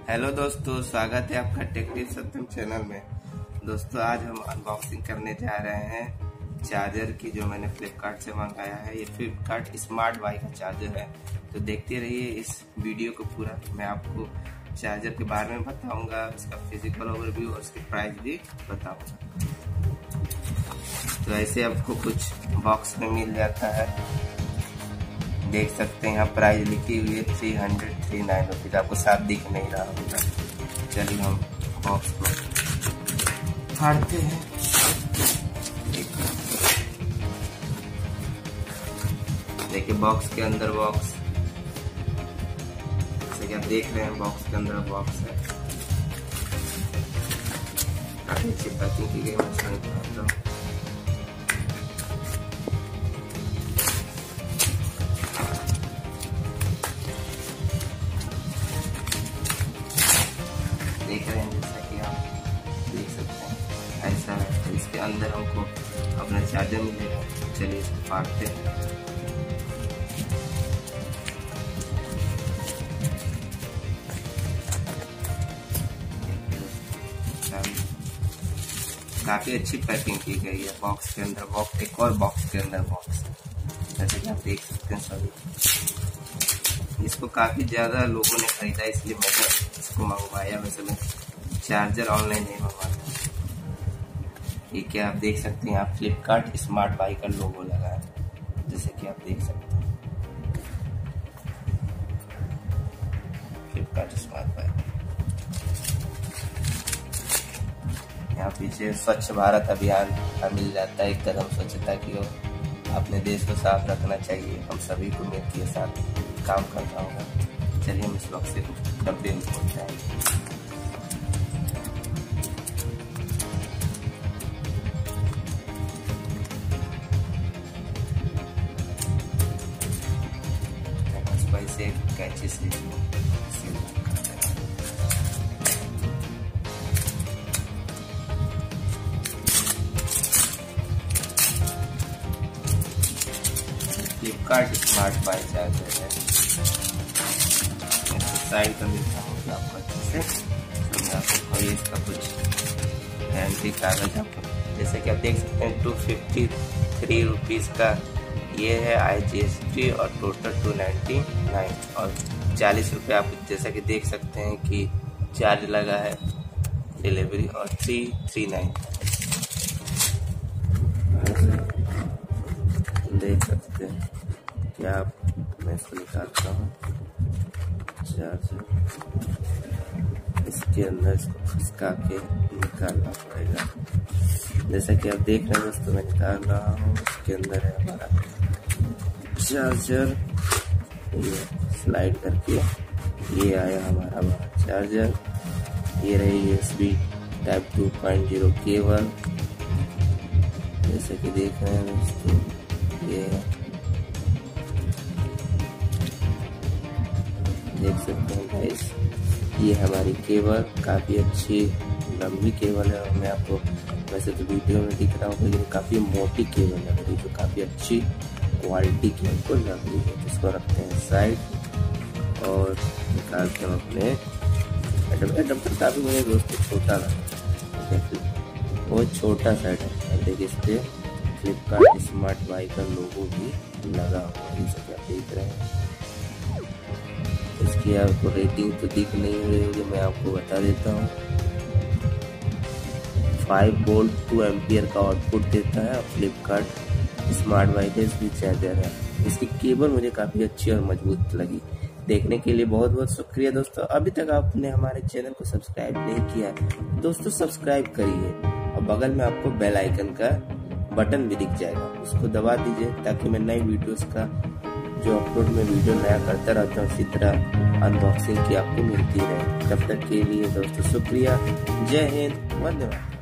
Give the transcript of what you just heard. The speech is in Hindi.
हेलो दोस्तों, स्वागत है आपका टेक्निक सत्यम चैनल में। दोस्तों आज हम अनबॉक्सिंग करने जा रहे हैं चार्जर की, जो मैंने फ्लिपकार्ट से मंगाया है। ये फ्लिपकार्ट स्मार्ट वाई का चार्जर है। तो देखते रहिए इस वीडियो को पूरा। मैं आपको चार्जर के बारे में बताऊंगा, उसका फिजिकल ओवरव्यू और उसकी प्राइस भी बताऊंगा। तो ऐसे आपको कुछ बॉक्स में मिल जाता है, देख सकते हैं यहाँ प्राइस लिखी हुई है 339 रुपीज। आपको साफ दिख नहीं रहा होगा। चलिए हम बॉक्स को फाड़ते हैं। देखिए बॉक्स के अंदर बॉक्स, जैसे कि आप देख रहे हैं बॉक्स के अंदर बॉक्स है। काफी अच्छी पैकिंग की गई। मैं देख रहे हैं, जैसा कि आप देख सकते हैं ऐसा है। तो इसके अंदर हमको अपना चार्जर मिलेगा। चलिए इसको फाड़ते हैं। काफी अच्छी पैकिंग की गई है। बॉक्स के अंदर बॉक्स, एक और बॉक्स के अंदर बॉक्स, जैसे कि आप देख सकते हैं सभी। इसको काफी ज्यादा लोगों ने खरीदा, इसलिए मैंने इसको मंगवाया। वैसे मैं चार्जर ऑनलाइन नहीं मंगवाता। ये क्या आप देख सकते हैं, आप फ्लिपकार्ट स्मार्ट वाई का लोगो लगा है, जैसे कि आप देख सकते हैं फ्लिपकार्ट स्मार्ट वाई। यहाँ पीछे स्वच्छ भारत अभियान का मिल जाता है, एक कदम स्वच्छता की ओर। अपने देश को साफ रखना चाहिए, हम सभी को मिलकर के साथ काम करना होगा। चलिए हम इस बॉक्स से डब्बे में खोलते हैं। इसे कैंची से फ्लिपकार्ट स्मार्ट वाई चार्जर है। साइड का मिलता होगा आपको अच्छे से समझा सकते। ये इसका कुछ गारंटी कागज आपको, जैसे कि आप देख सकते हैं 253 रुपीज का ये है IGST और टोटल 299 और 40 रुपये आप जैसा कि देख सकते हैं कि चार्ज लगा है डिलीवरी और 339 देख सकते हैं। क्या आप, मैं इसको निकालता हूँ चार्जर। इसके अंदर इसको खिसका के निकालना पड़ेगा, जैसा कि आप देख रहे हैं दोस्तों। मैं निकाल रहा हूँ। इसके अंदर है हमारा चार्जर। ये स्लाइड करके ये आया हमारा चार्जर। ये रही USB टाइप 2.0 केबल, जैसे कि देख रहे हैं दोस्तों। ये देख सकते हैं गाइस, ये हमारी केबल काफी अच्छी लंबी केबल है। और मैं आपको वैसे तो वीडियो में दिख रहा हूँ, लेकिन काफी मोटी केबल लग रही है, जो काफी अच्छी क्वालिटी की हमको लग रही है। इसको रखते हैं साइड और निकालते हैं अपने एडाप्टर। काफी मेरे दोस्तों छोटा लगा, बहुत छोटा साइड है। देखिए इस पे फ्लिपकार्ट स्मार्ट वाई का लोगो भी लगा हुआ है, जैसे आप देख रहे हैं। इसकी आपको रेटिंग तो दिख नहीं रही होगी, मैं आपको बता देता हूँ। 5 वोल्ट 2 एम्पियर का आउटपुट देता है। फ्लिपकार्ट स्मार्ट वाई का इसकी चार्जर है। इसकी केबल मुझे काफी अच्छी और मजबूत लगी। देखने के लिए बहुत बहुत शुक्रिया दोस्तों। अभी तक आपने हमारे चैनल को सब्सक्राइब नहीं किया है दोस्तों, सब्सक्राइब करिए और बगल में आपको बेल आइकन का बटन भी दिख जाएगा, उसको दबा दीजिए, ताकि मैं नई वीडियोस का जो अपलोड में वीडियो नया करता रहता हूँ, इसी तरह अनबॉक्सिंग की आपको मिलती रहे। तब तक के लिए दोस्तों शुक्रिया। जय हिंद, वंदे मातरम।